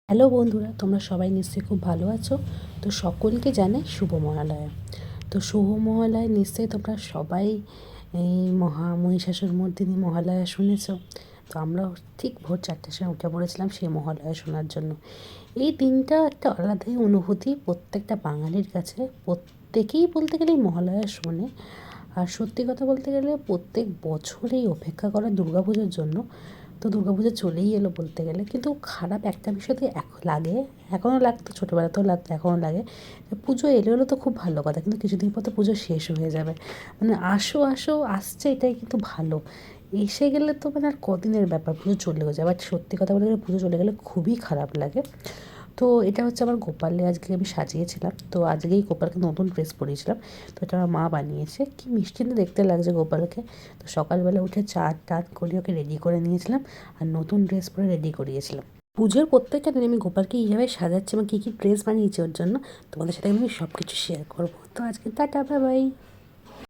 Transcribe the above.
Hello বন্ধুরা, তোমরা সবাই নিশ্চয়ই খুব ভালো আছো। তো সকলকে জানাই শুভ মহালয়া। তো শুভ মহালয়া নিশ্চয়ই তোমরা সবাই এই মহিষাসুরমর্দিনী মহালয়া শুনেছ। তো আমরা ঠিক ভোর 4টের সময় উঠে পড়েছিলাম সেই মহালয়া শোনার জন্য। এই দিনটা একটা আলাদাই অনুভূতি প্রত্যেকটা বাঙালির কাছে। প্রত্যেকেই বলতে গেলে এই মহালয়া শোনে। আর সত্যি কথা বলতে গেলে প্রত্যেক বছরেই অপেক্ষা করা দুর্গাপুজোর জন্য। তো দুর্গাপুজো চলেই এলো বলতে গেলে, কিন্তু খারাপ একটা বিষয় তো লাগে, এখনও লাগতো, ছোটোবেলাতেও লাগতো, এখনও লাগে। পুজো এলো তো খুব ভালো কথা, কিন্তু কিছুদিন পর তো পুজো শেষ হয়ে যাবে। মানে আসো আসো আসছে, এটাই কিন্তু ভালো। এসে গেলে তো মানে আর কদিনের ব্যাপার, পুজো চলেও যায়। বাট সত্যি কথা বলতে গেলে পুজো চলে গেলে খুবই খারাপ লাগে। তো এটা হচ্ছে আমার গোপালে আজকে আমি সাজিয়েছিলাম। তো আজকেই গোপালকে নতুন ড্রেস পরিয়েছিলাম। তো এটা আমার মা বানিয়েছে, কি মিষ্টি না দেখতে লাগছে গোপালকে। তো সকালবেলা উঠে চান টান করে ওকে রেডি করে নিয়েছিলাম, আর নতুন ড্রেস পরে রেডি করিয়েছিলাম। পুজোর প্রত্যেকটা দিন আমি গোপালকে এইভাবে সাজাচ্ছি এবং কী কী ড্রেস বানিয়েছি ওর জন্য তোমাদের সাথে আমি সব কিছু শেয়ার করবো। তো আজকে টাটা, বাই বাই।